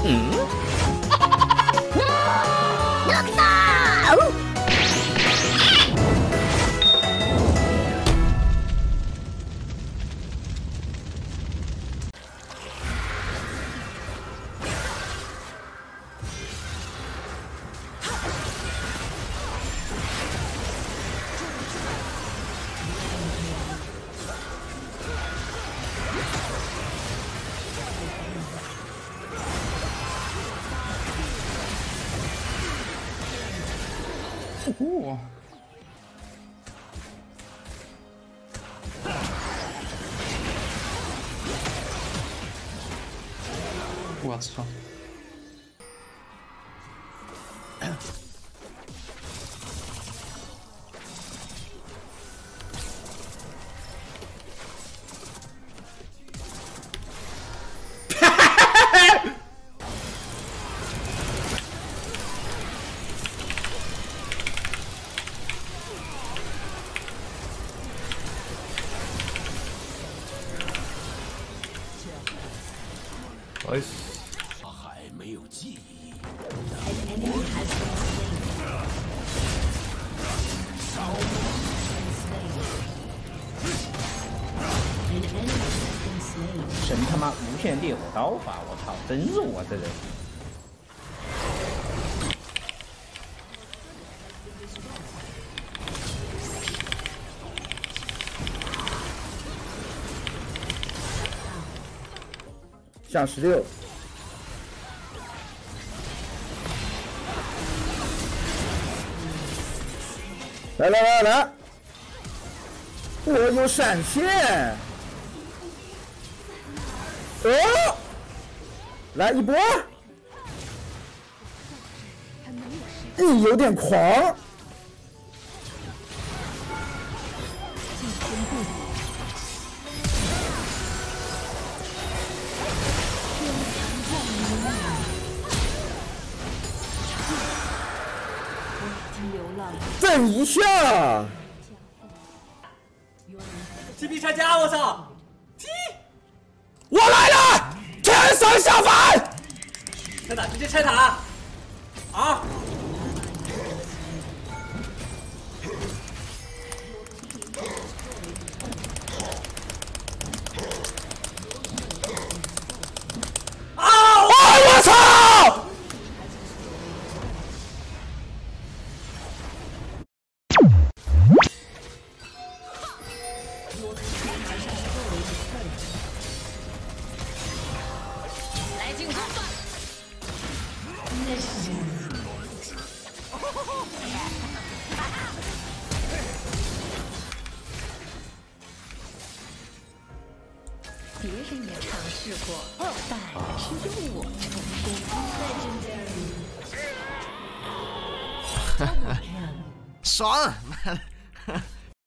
嗯。哦，我操！哎，还没有记忆。神他妈无限烈火刀法，我操，真弱啊这人！下16。 来！我有闪现！哦，来一波！你有点狂。震一下 ！TP 拆家，我操！T， 我来了！天神下凡！拆塔，直接拆塔！啊！我操！来进攻吧！别人也尝试过，但只有我成功。爽！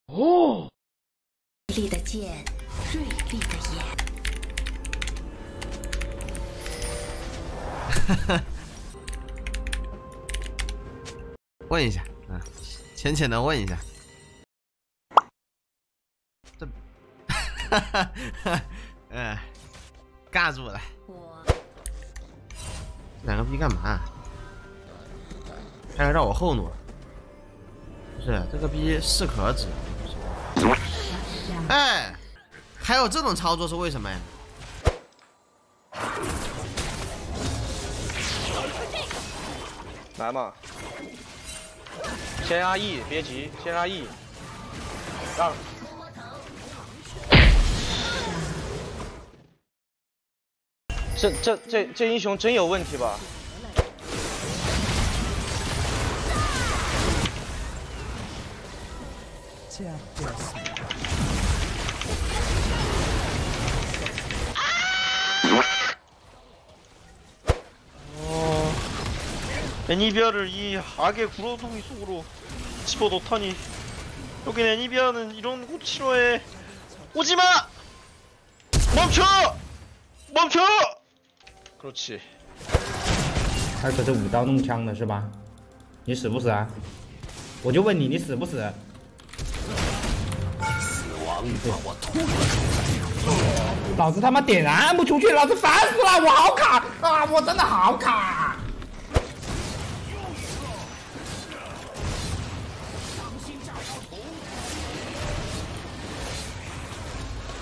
哦，锐利的剑，锐利的眼。问一下，浅浅的问一下，这，尬住了。两个逼干嘛？还要绕我后路？不是这个逼适可而止。哎，还有这种操作是为什么呀？来嘛，先压 E， 别急，先压 E， 让。这英雄真有问题吧？애니비아를 이 악의 구로둥이 속으로 집어넣다니. 여긴 애니비아는 이런 곳 싫어해. 오지마! 멈춰! 멈춰! 그렇지. 他可是舞刀弄枪的是吧？你死不死啊？我就问你，你死不死？死亡把我拖了出来。老子他妈点燃不出去，老子烦死了，我好卡啊！我真的好卡。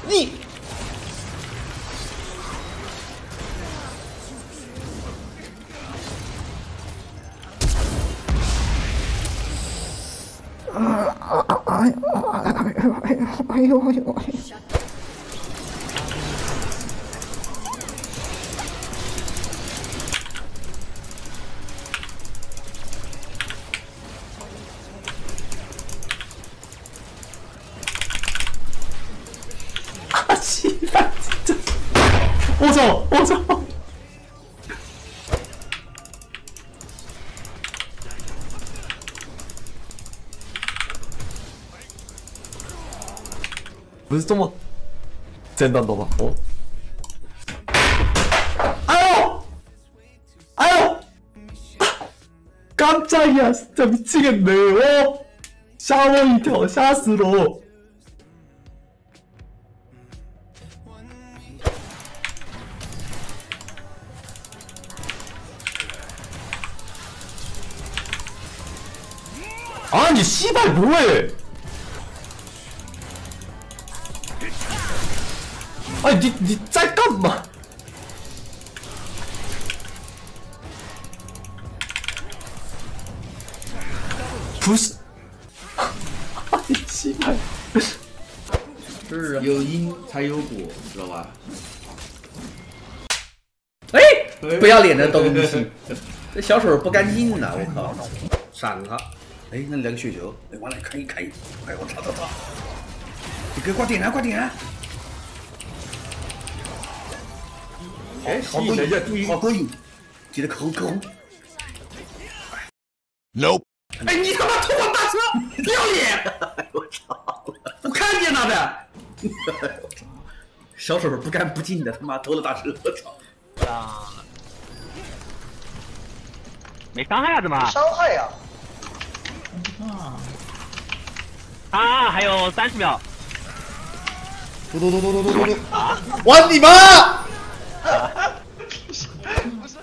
你。 哎呦！啊！鸡巴！这，我操！我操！ 不是这么简单的吧？哦，哎呦，哎呦， 깜짝이야 진짜 미치겠네. 어? 샤워이터 샷으로. 아니 씨발 뭐해? 아니 니 잠깐만. 부스. 아니 씨발. 是啊，有因才有果，知道吧？哎，不要脸的东西，这小手不干净呐！我靠，闪他！哎，那两个雪球，哎，完了，开！哎，我操！你给我点燃，快点燃！哎，好过瘾，好过瘾，记得扣。Nope。哎，你他妈偷我大车，不要脸！我操！我看见了的。小手不干不净的，他妈偷了大车，我操！啊，没伤害啊？怎么？伤害呀！啊，还有30秒。嘟！玩你妈！不是。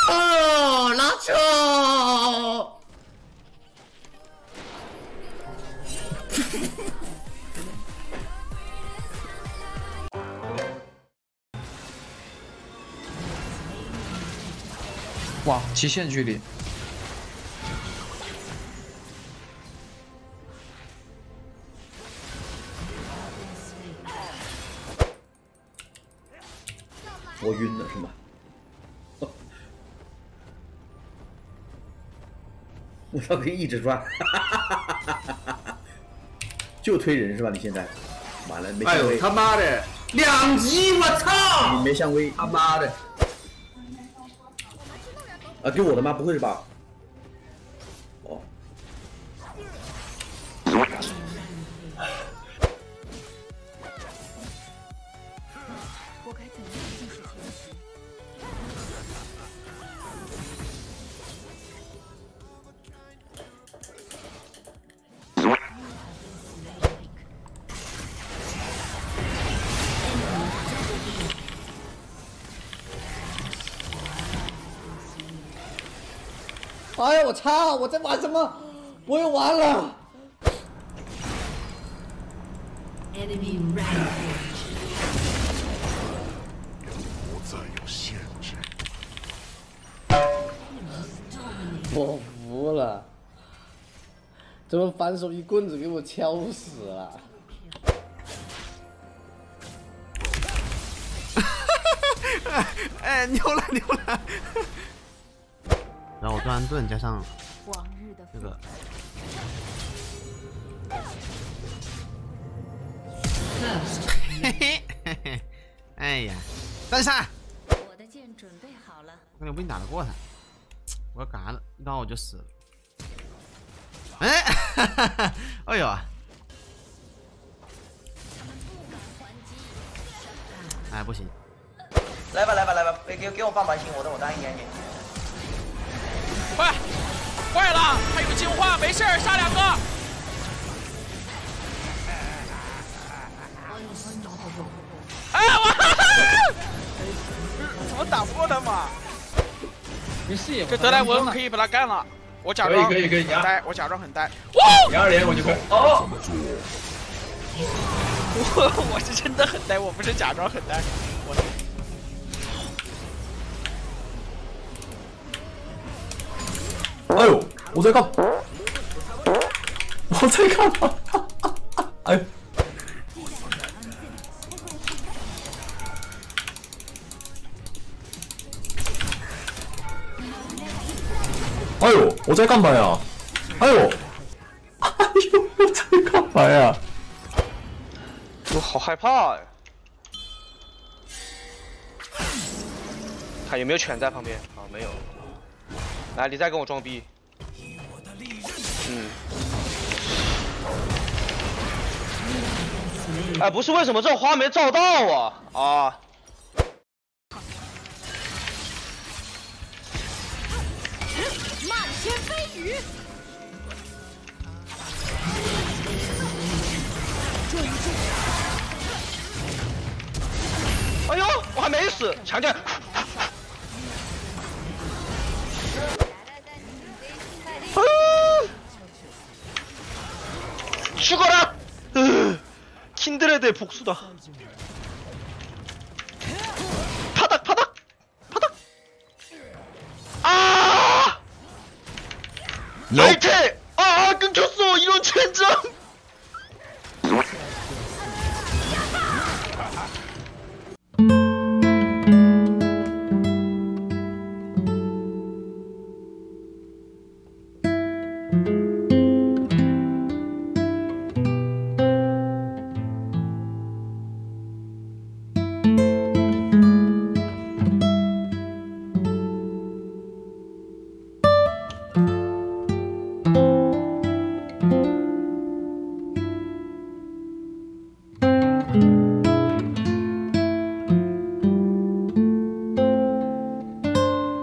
哦，拉球！哇，极限距离！我晕了是吗？我操，可以一直转，就推人是吧？你现在完了没？哎呦他妈的，2级！我操！你没上位，他妈的！啊，丢我的吗？不会是吧？哦。我该怎样继续前行？哎呀，我操！我在玩什么？我又完了。Enemy rampage。不再有限制。我服了，怎么反手一棍子给我敲死了？哎，牛了！然后我断盾加上这个，嘿，哎呀，单杀！我的剑准备好了。我感觉不一定打得过他，我要嘎了，一刀我就死了。哎，哎呦啊！哎，不行。来吧，给我放满星，我等我答应你。快，坏了，还有净化，没事，杀2个。哎，我怎么打不过他嘛？没事，这德莱文可以把他干了。我假装可以很呆，我假装很呆。2连我就快哦。我是真的很呆，我不是假装很呆。哎呦，我在干，我在干嘛？哎。哎呦，我在干嘛呀？哎呦，我在干嘛呀？我好害怕呀！看有没有犬在旁边啊？没有。来，你再跟我装逼。哎，不是，为什么这花没照到啊？啊！漫天飞雨，哎呦，我还没死，强点！죽어라! 킨드레드의 복수다. 파닥! 아! 나이테! 아, 끊겼어! 이런 젠장!